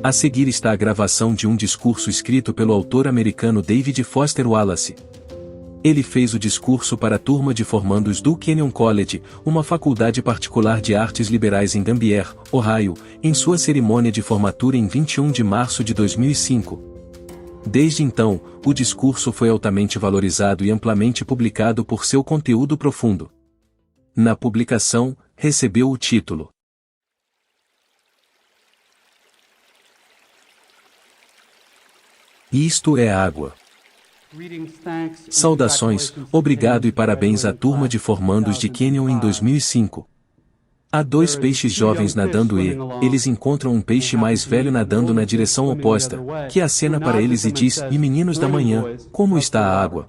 A seguir está a gravação de um discurso escrito pelo autor americano David Foster Wallace. Ele fez o discurso para a turma de formandos do Kenyon College, uma faculdade particular de artes liberais em Gambier, Ohio, em sua cerimônia de formatura em 21 de março de 2005. Desde então, o discurso foi altamente valorizado e amplamente publicado por seu conteúdo profundo. Na publicação, recebeu o título Isto é água. Saudações, obrigado e parabéns à turma de formandos de Kenyon em 2005. Há dois peixes jovens nadando e, eles encontram um peixe mais velho nadando na direção oposta, que acena para eles e diz, e meninos da manhã, como está a água?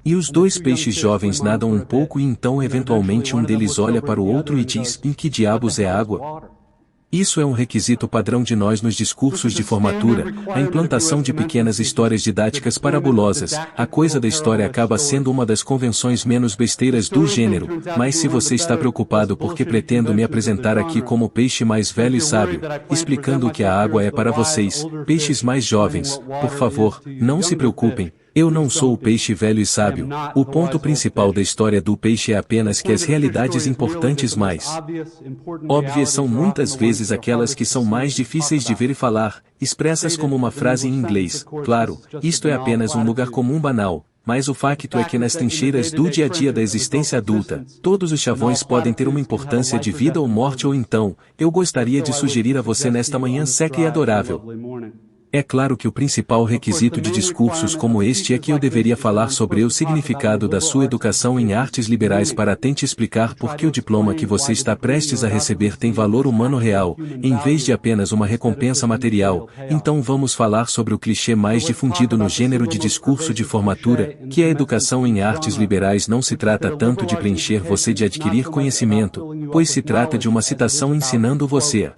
E os dois peixes jovens nadam um pouco e então eventualmente um deles olha para o outro e diz, em que diabos é água? Isso é um requisito padrão de nós nos discursos de formatura, a implantação de pequenas histórias didáticas parabulosas. A coisa da história acaba sendo uma das convenções menos besteiras do gênero, mas se você está preocupado porque pretendo me apresentar aqui como o peixe mais velho e sábio, explicando o que a água é para vocês, peixes mais jovens, por favor, não se preocupem. Eu não sou o peixe velho e sábio. O ponto principal da história do peixe é apenas que as realidades importantes mais óbvias são muitas vezes aquelas que são mais difíceis de ver e falar, expressas como uma frase em inglês. Claro, isto é apenas um lugar comum banal, mas o facto é que nas trincheiras do dia a dia da existência adulta, todos os chavões podem ter uma importância de vida ou morte ou então, eu gostaria de sugerir a você nesta manhã seca e adorável. É claro que o principal requisito de discursos como este é que eu deveria falar sobre o significado da sua educação em artes liberais para tente explicar por que o diploma que você está prestes a receber tem valor humano real, em vez de apenas uma recompensa material. Então vamos falar sobre o clichê mais difundido no gênero de discurso de formatura, que a educação em artes liberais não se trata tanto de preencher você de adquirir conhecimento, pois se trata de uma citação ensinando você a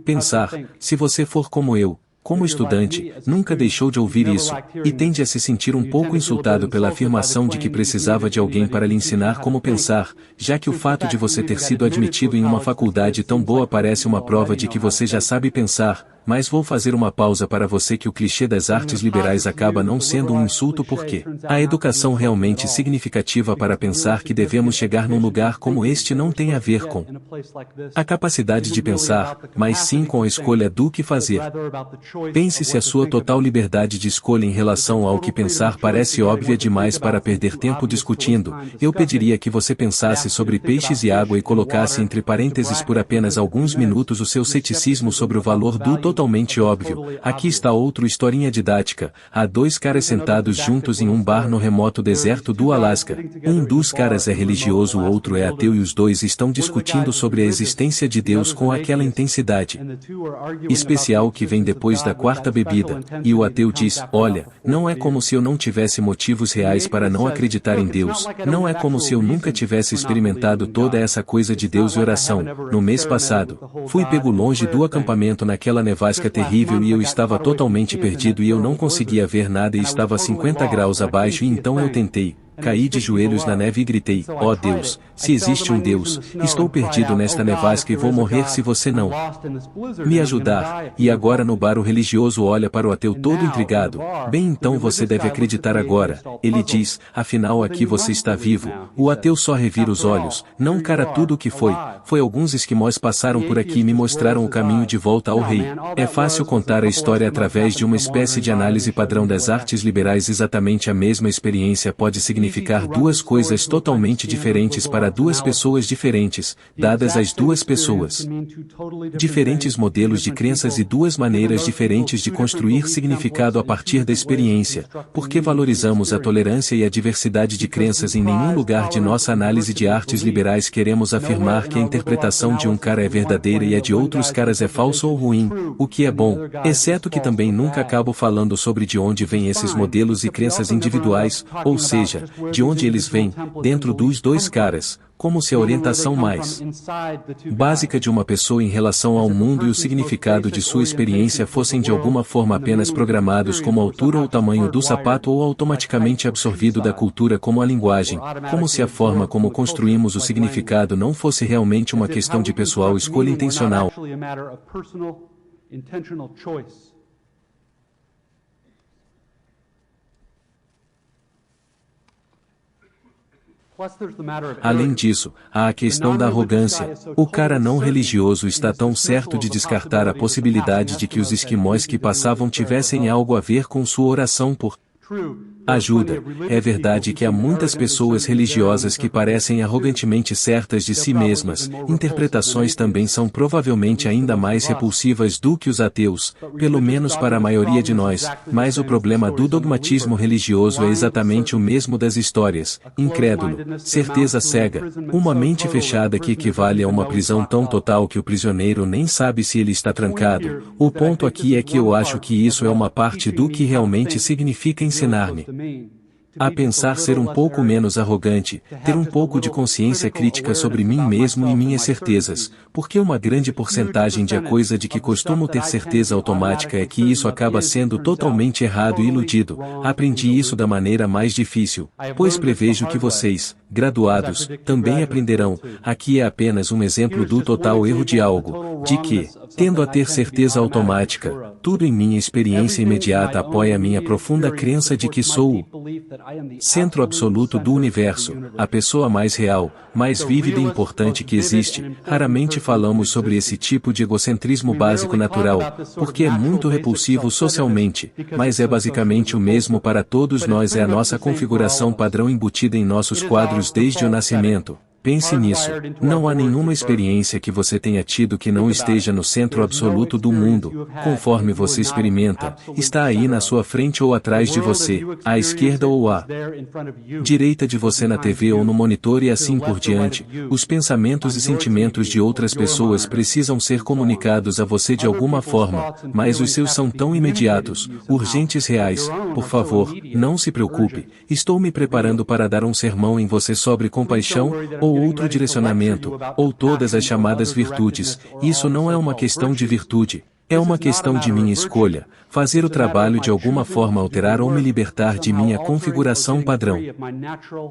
pensar, se você for como eu, como estudante, nunca deixou de ouvir isso, e tende a se sentir um pouco insultado pela afirmação de que precisava de alguém para lhe ensinar como pensar, já que o fato de você ter sido admitido em uma faculdade tão boa parece uma prova de que você já sabe pensar. Mas vou fazer uma pausa para você que o clichê das artes liberais acaba não sendo um insulto porque a educação realmente significativa para pensar que devemos chegar num lugar como este não tem a ver com a capacidade de pensar, mas sim com a escolha do que fazer. Pense se a sua total liberdade de escolha em relação ao que pensar parece óbvia demais para perder tempo discutindo. Eu pediria que você pensasse sobre peixes e água e colocasse entre parênteses por apenas alguns minutos o seu ceticismo sobre o valor do totalmente óbvio. Aqui está outra historinha didática. Há dois caras sentados juntos em um bar no remoto deserto do Alasca. Um dos caras é religioso, o outro é ateu e os dois estão discutindo sobre a existência de Deus com aquela intensidade especial que vem depois da quarta bebida. E o ateu diz, olha, não é como se eu não tivesse motivos reais para não acreditar em Deus. Não é como se eu nunca tivesse experimentado toda essa coisa de Deus e oração. No mês passado, fui pego longe do acampamento naquela nevasca terrível e eu estava totalmente perdido e eu não conseguia ver nada e estava a 50 graus abaixo e então eu tentei. Caí de joelhos na neve e gritei, ó Deus, se existe um Deus, estou perdido nesta nevasca e vou morrer se você não me ajudar. E agora no bar o religioso olha para o ateu todo intrigado. Bem, então você deve acreditar agora. Ele diz, afinal aqui você está vivo. O ateu só revira os olhos. Não, cara, tudo o que foi alguns esquimós passaram por aqui e me mostraram o caminho de volta ao rei. É fácil contar a história através de uma espécie de análise padrão das artes liberais. Exatamente a mesma experiência pode significar duas coisas totalmente diferentes para duas pessoas diferentes, dadas as duas pessoas. Diferentes modelos de crenças e duas maneiras diferentes de construir significado a partir da experiência. Porque valorizamos a tolerância e a diversidade de crenças em nenhum lugar de nossa análise de artes liberais queremos afirmar que a interpretação de um cara é verdadeira e a de outros caras é falsa ou ruim, o que é bom, exceto que também nunca acabo falando sobre de onde vêm esses modelos e crenças individuais, ou seja, de onde eles vêm, dentro dos dois caras, como se a orientação mais básica de uma pessoa em relação ao mundo e o significado de sua experiência fossem de alguma forma apenas programados como a altura ou tamanho do sapato ou automaticamente absorvido da cultura como a linguagem, como se a forma como construímos o significado não fosse realmente uma questão de pessoal escolha intencional. intentional choice. Além disso, há a questão da arrogância. O cara não religioso está tão certo de descartar a possibilidade de que os esquimós que passavam tivessem algo a ver com sua oração por ajuda. É verdade que há muitas pessoas religiosas que parecem arrogantemente certas de si mesmas. Interpretações também são provavelmente ainda mais repulsivas do que os ateus, pelo menos para a maioria de nós, mas o problema do dogmatismo religioso é exatamente o mesmo das histórias. Incrédulo, certeza cega, uma mente fechada que equivale a uma prisão tão total que o prisioneiro nem sabe se ele está trancado. O ponto aqui é que eu acho que isso é uma parte do que realmente significa ensinar-me a pensar, ser um pouco menos arrogante, ter um pouco de consciência crítica sobre mim mesmo e minhas certezas, porque uma grande porcentagem de a coisa de que costumo ter certeza automática é que isso acaba sendo totalmente errado e iludido. Aprendi isso da maneira mais difícil, pois prevejo que vocês, graduados, também aprenderão. Aqui é apenas um exemplo do total erro de algo, de que, tendo a ter certeza automática, tudo em minha experiência imediata apoia a minha profunda crença de que sou o centro absoluto do universo, a pessoa mais real, mais vívida e importante que existe. Raramente falamos sobre esse tipo de egocentrismo básico natural, porque é muito repulsivo socialmente, mas é basicamente o mesmo para todos nós, é a nossa configuração padrão embutida em nossos quadros desde o nascimento. Pense nisso. Não há nenhuma experiência que você tenha tido que não esteja no centro absoluto do mundo, conforme você experimenta, está aí na sua frente ou atrás de você, à esquerda ou à direita de você na TV ou no monitor e assim por diante. Os pensamentos e sentimentos de outras pessoas precisam ser comunicados a você de alguma forma, mas os seus são tão imediatos, urgentes, reais. Por favor, não se preocupe, estou me preparando para dar um sermão em você sobre compaixão, ou outro direcionamento, ou todas as chamadas virtudes. Isso não é uma questão de virtude. É uma questão de minha escolha, fazer o trabalho de alguma forma alterar ou me libertar de minha configuração padrão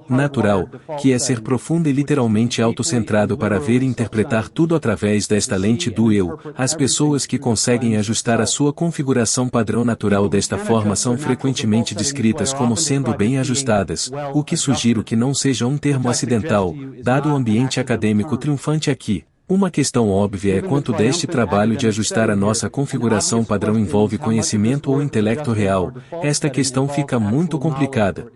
natural, que é ser profundo e literalmente autocentrado para ver e interpretar tudo através desta lente do eu. As pessoas que conseguem ajustar a sua configuração padrão natural desta forma são frequentemente descritas como sendo bem ajustadas, o que sugiro que não seja um termo acidental, dado o ambiente acadêmico triunfante aqui. Uma questão óbvia é quanto deste trabalho de ajustar a nossa configuração padrão envolve conhecimento ou intelecto real. Esta questão fica muito complicada.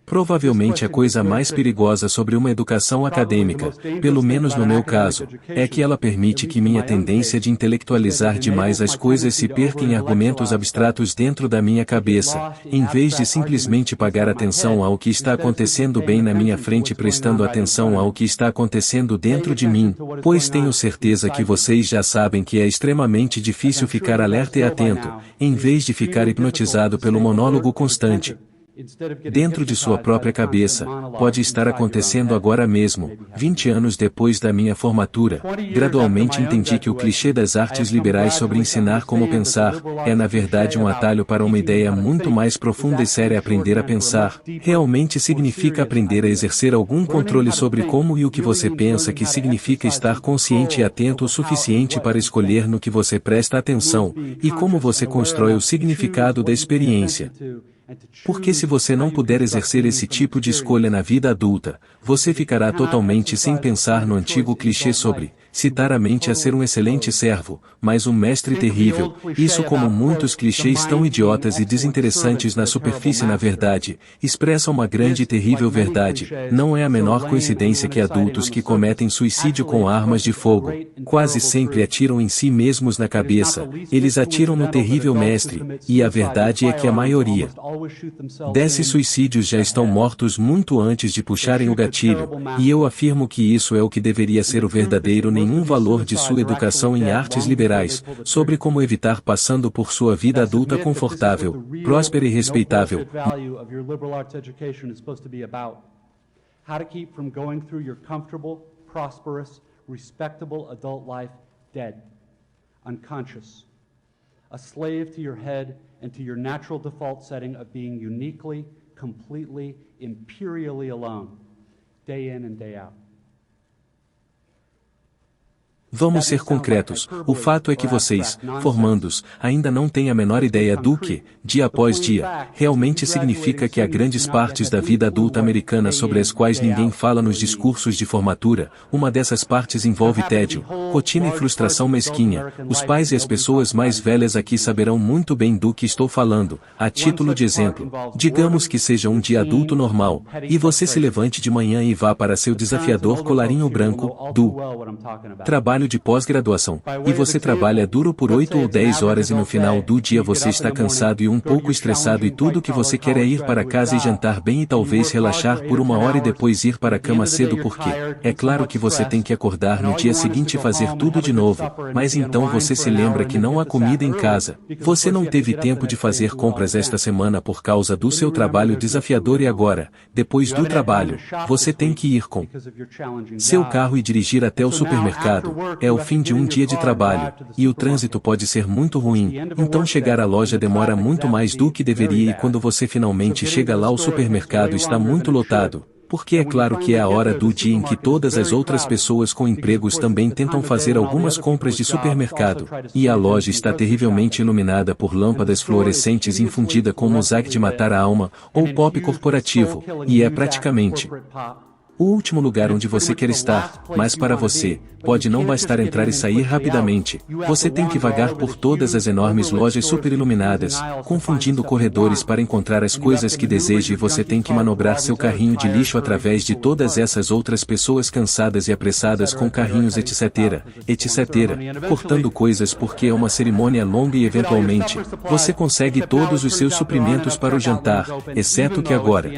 Provavelmente a coisa mais perigosa sobre uma educação acadêmica, pelo menos no meu caso, é que ela permite que minha tendência de intelectualizar demais as coisas se perca em argumentos abstratos dentro da minha cabeça, em vez de simplesmente pagar atenção ao que está acontecendo bem na minha frente, prestando atenção ao que está acontecendo dentro de mim, pois tenho certeza que vocês já sabem que é extremamente difícil ficar alerta e atento, em vez de ficar hipnotizado pelo monólogo constante dentro de sua própria cabeça. Pode estar acontecendo agora mesmo, 20 anos depois da minha formatura. Gradualmente entendi que o clichê das artes liberais sobre ensinar como pensar, é na verdade um atalho para uma ideia muito mais profunda e séria. Aprender a pensar, realmente significa aprender a exercer algum controle sobre como e o que você pensa, que significa estar consciente e atento o suficiente para escolher no que você presta atenção, e como você constrói o significado da experiência. Porque se você não puder exercer esse tipo de escolha na vida adulta, você ficará totalmente sem pensar no antigo clichê sobre citar a mente a ser um excelente servo, mas um mestre terrível. Isso, como muitos clichês tão idiotas e desinteressantes na superfície, na verdade, expressa uma grande e terrível verdade. Não é a menor coincidência que adultos que cometem suicídio com armas de fogo quase sempre atiram em si mesmos na cabeça. Eles atiram no terrível mestre, e a verdade é que a maioria desses suicídios já estão mortos muito antes de puxarem o gatilho, e eu afirmo que isso é o que deveria ser o verdadeiro nenhum valor de sua educação em artes liberais, sobre como evitar passando por sua vida adulta confortável, próspera e respeitável. How to keep from going through your comfortable, prosperous, respectable adult life dead, unconscious, a slave to your head and to your natural default setting of being uniquely, completely, imperially alone, day in and day out. Vamos ser concretos, o fato é que vocês, formandos, ainda não têm a menor ideia do que, dia após dia, realmente significa que há grandes partes da vida adulta americana sobre as quais ninguém fala nos discursos de formatura. Uma dessas partes envolve tédio, rotina e frustração mesquinha. Os pais e as pessoas mais velhas aqui saberão muito bem do que estou falando. A título de exemplo, digamos que seja um dia adulto normal, e você se levante de manhã e vá para seu desafiador colarinho branco, do trabalho de pós-graduação, e você trabalha duro por 8 ou 10 horas e no final do dia você está cansado e um pouco estressado e tudo que você quer é ir para casa e jantar bem e talvez relaxar por 1 hora e depois ir para a cama cedo porque, é claro que você tem que acordar no dia seguinte e fazer tudo de novo, mas então você se lembra que não há comida em casa, você não teve tempo de fazer compras esta semana por causa do seu trabalho desafiador e agora, depois do trabalho, você tem que ir com seu carro e dirigir até o supermercado. É o fim de um dia de trabalho, e o trânsito pode ser muito ruim, então chegar à loja demora muito mais do que deveria e quando você finalmente chega lá o supermercado está muito lotado, porque é claro que é a hora do dia em que todas as outras pessoas com empregos também tentam fazer algumas compras de supermercado, e a loja está terrivelmente iluminada por lâmpadas fluorescentes infundida com mosaico de matar a alma, ou pop corporativo, e é praticamente o último lugar onde você quer estar, mas para você, pode não bastar entrar e sair rapidamente, você tem que vagar por todas as enormes lojas superiluminadas, confundindo corredores para encontrar as coisas que deseja e você tem que manobrar seu carrinho de lixo através de todas essas outras pessoas cansadas e apressadas com carrinhos etc, cortando coisas porque é uma cerimônia longa e eventualmente, você consegue todos os seus suprimentos para o jantar, exceto que agora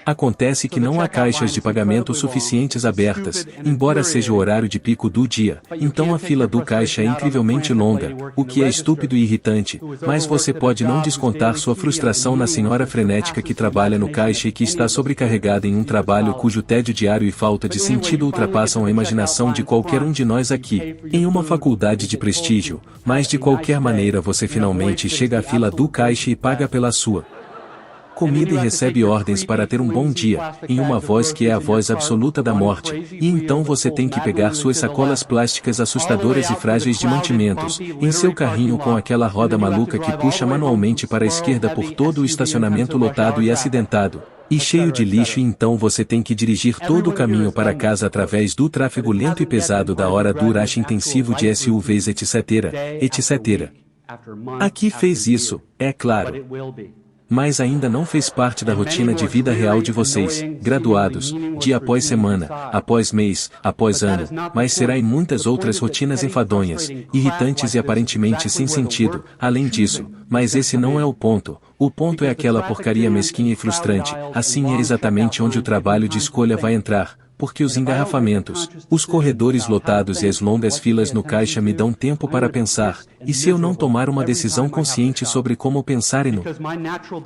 acontece que não há caixas de pagamento suficientes abertas, embora seja o horário de pico do dia, então a fila do caixa é incrivelmente longa, o que é estúpido e irritante, mas você pode não descontar sua frustração na senhora frenética que trabalha no caixa e que está sobrecarregada em um trabalho cujo tédio diário e falta de sentido ultrapassam a imaginação de qualquer um de nós aqui, em uma faculdade de prestígio, mas de qualquer maneira você finalmente chega à fila do caixa e paga pela sua comida e recebe ordens para ter um bom dia, em uma voz que é a voz absoluta da morte, e então você tem que pegar suas sacolas plásticas assustadoras e frágeis de mantimentos, em seu carrinho com aquela roda maluca que puxa manualmente para a esquerda por todo o estacionamento lotado e acidentado, e cheio de lixo e então você tem que dirigir todo o caminho para casa através do tráfego lento e pesado da hora do rush intensivo de SUVs etc. Aqui fez isso, é claro. Mas ainda não fez parte da rotina de vida real de vocês, graduados, dia após semana, após mês, após ano, mas será em muitas outras rotinas enfadonhas, irritantes e aparentemente sem sentido, além disso, mas esse não é o ponto é aquela porcaria mesquinha e frustrante, assim é exatamente onde o trabalho de escolha vai entrar. Porque os engarrafamentos, os corredores lotados e as longas filas no caixa me dão tempo para pensar, e se eu não tomar uma decisão consciente sobre como pensar e no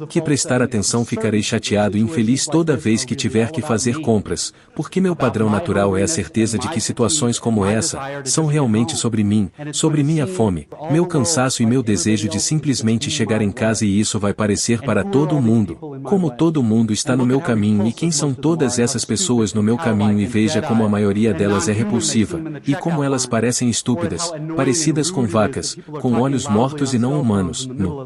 que prestar atenção ficarei chateado e infeliz toda vez que tiver que fazer compras, porque meu padrão natural é a certeza de que situações como essa, são realmente sobre mim, sobre minha fome, meu cansaço e meu desejo de simplesmente chegar em casa e isso vai parecer para todo mundo, como todo mundo está no meu caminho e quem são todas essas pessoas no meu caminho e veja como a maioria delas é repulsiva, e como elas parecem estúpidas, parecidas com vacas, com olhos mortos e não humanos, no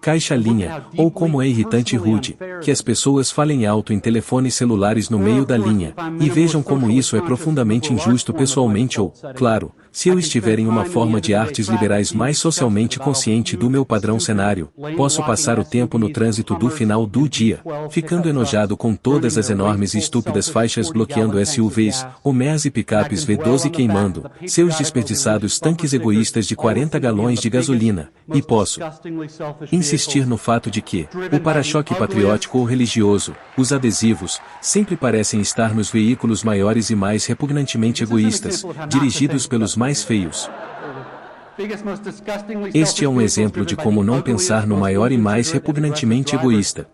caixa-linha, ou como é irritante e rude, que as pessoas falem alto em telefones celulares no meio da linha, e vejam como isso é profundamente injusto pessoalmente ou, claro, se eu estiver em uma forma de artes liberais mais socialmente consciente do meu padrão cenário, posso passar o tempo no trânsito do final do dia, ficando enojado com todas as enormes e estúpidas faixas bloqueando SUVs, Homers e picapes V12 queimando, seus desperdiçados tanques egoístas de 40 galões de gasolina, e posso insistir no fato de que, o para-choque patriótico ou religioso, os adesivos, sempre parecem estar nos veículos maiores e mais repugnantemente egoístas, dirigidos pelos mais feios. Este é um exemplo de como não pensar no maior e mais repugnantemente egoísta.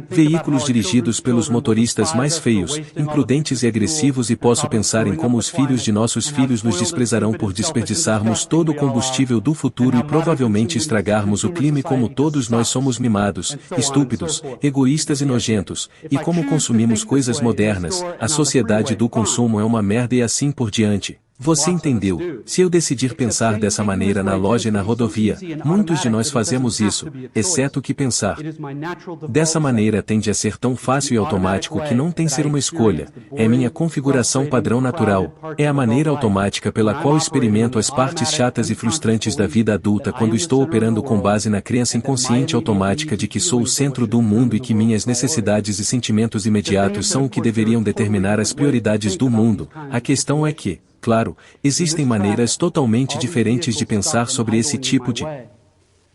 Veículos dirigidos pelos motoristas mais feios, imprudentes e agressivos e posso pensar em como os filhos de nossos filhos nos desprezarão por desperdiçarmos todo o combustível do futuro e provavelmente estragarmos o clima e como todos nós somos mimados, estúpidos, egoístas e nojentos, e como consumimos coisas modernas, a sociedade do consumo é uma merda e assim por diante. Você entendeu? Se eu decidir pensar dessa maneira na loja e na rodovia, muitos de nós fazemos isso, exceto que pensar. Dessa maneira tende a ser tão fácil e automático que não tem que ser uma escolha. É minha configuração padrão natural. É a maneira automática pela qual experimento as partes chatas e frustrantes da vida adulta quando estou operando com base na crença inconsciente automática de que sou o centro do mundo e que minhas necessidades e sentimentos imediatos são o que deveriam determinar as prioridades do mundo. A questão é que, claro, existem maneiras totalmente diferentes de pensar sobre esse tipo de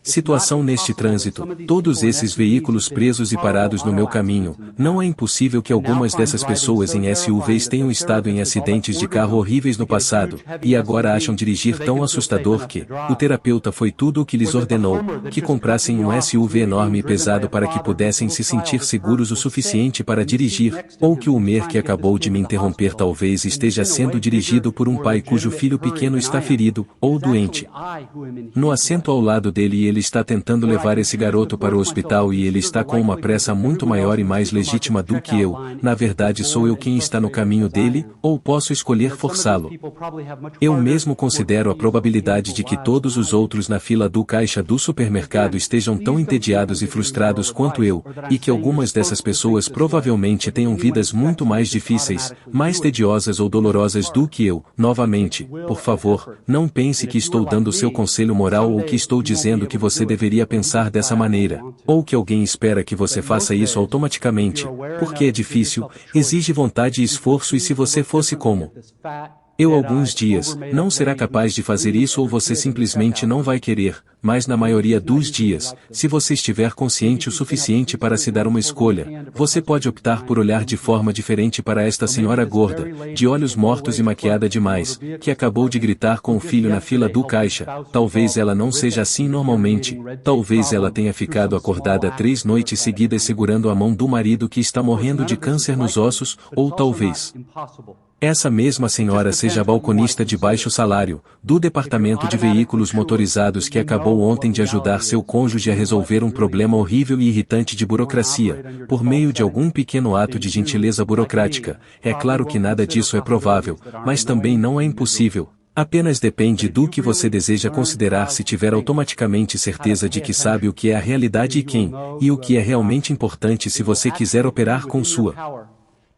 situação neste trânsito, todos esses veículos presos e parados no meu caminho. Não é impossível que algumas dessas pessoas em SUVs tenham estado em acidentes de carro horríveis no passado, e agora acham dirigir tão assustador que o terapeuta foi tudo o que lhes ordenou, que comprassem um SUV enorme e pesado para que pudessem se sentir seguros o suficiente para dirigir, ou que o Mer que acabou de me interromper talvez esteja sendo dirigido por um pai cujo filho pequeno está ferido, ou doente. No assento ao lado dele ele está tentando levar esse garoto para o hospital e ele está com uma pressa muito maior e mais legítima do que eu. Na verdade sou eu quem está no caminho dele, ou posso escolher forçá-lo. Eu mesmo considero a probabilidade de que todos os outros na fila do caixa do supermercado estejam tão entediados e frustrados quanto eu, e que algumas dessas pessoas provavelmente tenham vidas muito mais difíceis, mais tediosas ou dolorosas do que eu. Novamente, por favor, não pense que estou dando seu conselho moral ou que estou dizendo que você deveria pensar dessa maneira, ou que alguém espera que você faça isso automaticamente, porque é difícil, exige vontade e esforço e se você fosse como eu alguns dias, não será capaz de fazer isso ou você simplesmente não vai querer, mas na maioria dos dias, se você estiver consciente o suficiente para se dar uma escolha, você pode optar por olhar de forma diferente para esta senhora gorda, de olhos mortos e maquiada demais, que acabou de gritar com o filho na fila do caixa. Talvez ela não seja assim normalmente, talvez ela tenha ficado acordada 3 noites seguidas segurando a mão do marido que está morrendo de câncer nos ossos, ou talvez essa mesma senhora seja a balconista de baixo salário, do departamento de veículos motorizados que acabou ontem de ajudar seu cônjuge a resolver um problema horrível e irritante de burocracia, por meio de algum pequeno ato de gentileza burocrática. É claro que nada disso é provável, mas também não é impossível. Apenas depende do que você deseja considerar se tiver automaticamente certeza de que sabe o que é a realidade e quem, e o que é realmente importante se você quiser operar com sua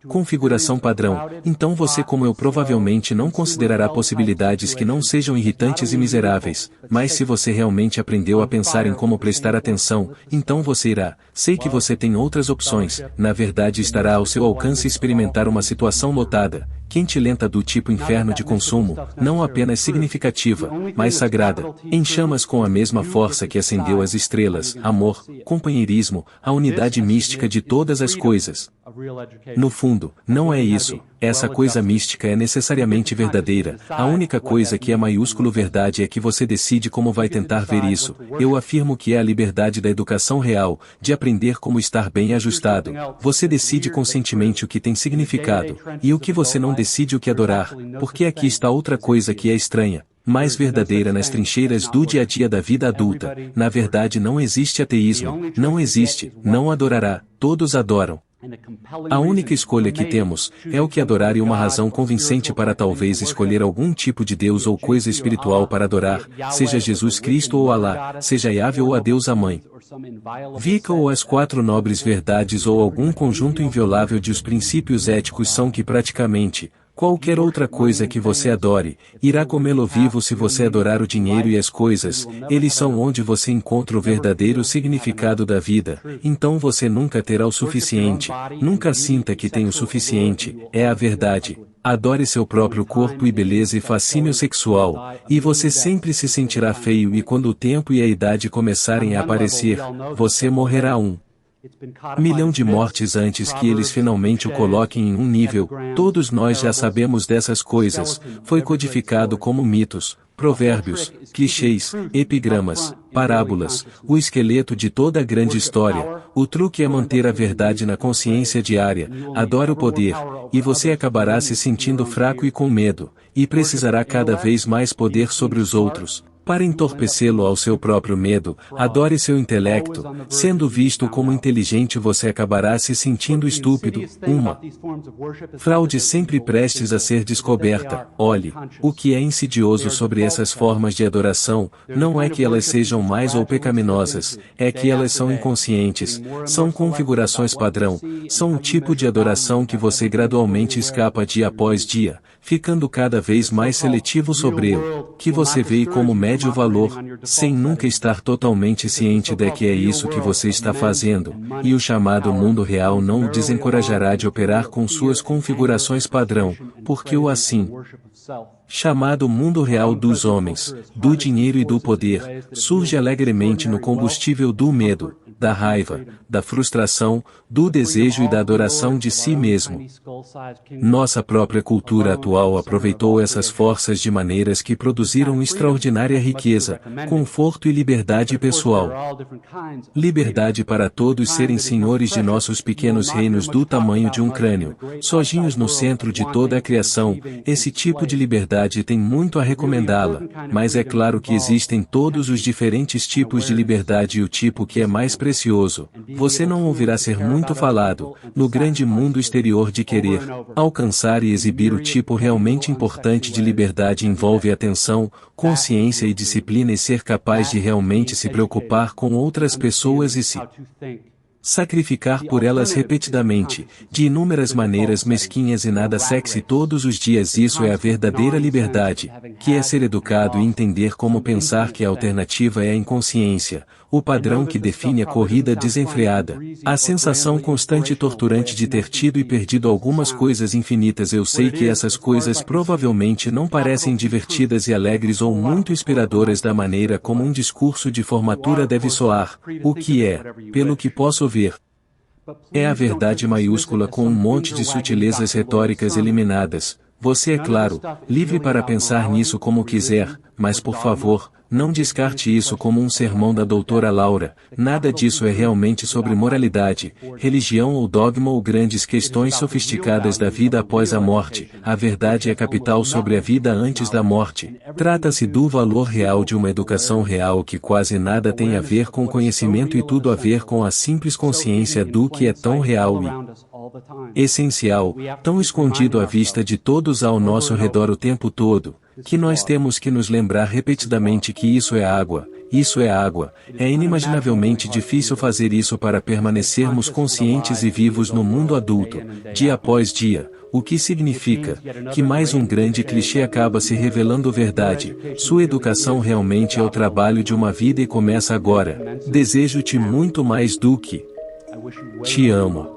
configuração padrão, então você como eu provavelmente não considerará possibilidades que não sejam irritantes e miseráveis, mas se você realmente aprendeu a pensar em como prestar atenção, então você irá, sei que você tem outras opções, na verdade estará ao seu alcance experimentar uma situação lotada, quente e lenta do tipo inferno de consumo, não apenas significativa, mas sagrada, em chamas com a mesma força que acendeu as estrelas, amor, companheirismo, a unidade mística de todas as coisas. No fundo, não é isso, essa coisa mística é necessariamente verdadeira, a única coisa que é maiúsculo verdade é que você decide como vai tentar ver isso. Eu afirmo que é a liberdade da educação real, de aprender como estar bem ajustado. Você decide conscientemente o que tem significado, e o que você não decide o que adorar, porque aqui está outra coisa que é estranha, mais verdadeira nas trincheiras do dia a dia da vida adulta. Na verdade não existe ateísmo, não existe, não adorará, todos adoram. A única escolha que temos é o que adorar e uma razão convincente para talvez escolher algum tipo de Deus ou coisa espiritual para adorar, seja Jesus Cristo ou Alá, seja Yahvé ou a Deus a Mãe Vika ou as 4 nobres verdades ou algum conjunto inviolável de os princípios éticos são que praticamente qualquer outra coisa que você adore, irá comê-lo vivo se você adorar o dinheiro e as coisas, eles são onde você encontra o verdadeiro significado da vida, então você nunca terá o suficiente, nunca sinta que tem o suficiente, é a verdade. Adore seu próprio corpo e beleza e fascínio sexual, e você sempre se sentirá feio e quando o tempo e a idade começarem a aparecer, você morrerá 1 milhão de mortes antes que eles finalmente o coloquem em um nível. Todos nós já sabemos dessas coisas, foi codificado como mitos, provérbios, clichês, epigramas, parábolas, o esqueleto de toda a grande história. O truque é manter a verdade na consciência diária, adore o poder, e você acabará se sentindo fraco e com medo, e precisará cada vez mais poder sobre os outros. Para entorpecê-lo ao seu próprio medo, adore seu intelecto, sendo visto como inteligente você acabará se sentindo estúpido. Uma fraude sempre prestes a ser descoberta. Olhe, o que é insidioso sobre essas formas de adoração, não é que elas sejam mais ou pecaminosas, é que elas são inconscientes, são configurações padrão, são um tipo de adoração que você gradualmente escapa dia após dia, ficando cada vez mais seletivo sobre ele, que você vê como médio valor, sem nunca estar totalmente ciente de que é isso que você está fazendo, e o chamado mundo real não o desencorajará de operar com suas configurações padrão, porque o assim chamado mundo real dos homens, do dinheiro e do poder, surge alegremente no combustível do medo, da raiva, da frustração, do desejo e da adoração de si mesmo. Nossa própria cultura atual aproveitou essas forças de maneiras que produziram extraordinária riqueza, conforto e liberdade pessoal. Liberdade para todos serem senhores de nossos pequenos reinos do tamanho de um crânio, sozinhos no centro de toda a criação. Esse tipo de liberdade tem muito a recomendá-la, mas é claro que existem todos os diferentes tipos de liberdade e o tipo que é mais precioso, você não ouvirá ser muito falado, no grande mundo exterior de querer alcançar e exibir o tipo realmente importante de liberdade envolve atenção, consciência e disciplina e ser capaz de realmente se preocupar com outras pessoas e se sacrificar por elas repetidamente, de inúmeras maneiras mesquinhas e nada sexy todos os dias. Isso é a verdadeira liberdade, que é ser educado e entender como pensar que a alternativa é a inconsciência, o padrão que define a corrida desenfreada, a sensação constante e torturante de ter tido e perdido algumas coisas infinitas. Eu sei que essas coisas provavelmente não parecem divertidas e alegres ou muito inspiradoras da maneira como um discurso de formatura deve soar, o que é, pelo que posso ver, é a verdade maiúscula com um monte de sutilezas retóricas eliminadas. Você é claro, livre para pensar nisso como quiser, mas por favor, não descarte isso como um sermão da doutora Laura. Nada disso é realmente sobre moralidade, religião ou dogma ou grandes questões sofisticadas da vida após a morte. A verdade é capital sobre a vida antes da morte. Trata-se do valor real de uma educação real que quase nada tem a ver com conhecimento e tudo a ver com a simples consciência do que é tão real e essencial, tão escondido à vista de todos ao nosso redor o tempo todo, que nós temos que nos lembrar repetidamente que isso é água, isso é água. É inimaginavelmente difícil fazer isso para permanecermos conscientes e vivos no mundo adulto, dia após dia, o que significa que mais um grande clichê acaba se revelando verdade. Sua educação realmente é o trabalho de uma vida e começa agora. Desejo-te muito mais do que te amo.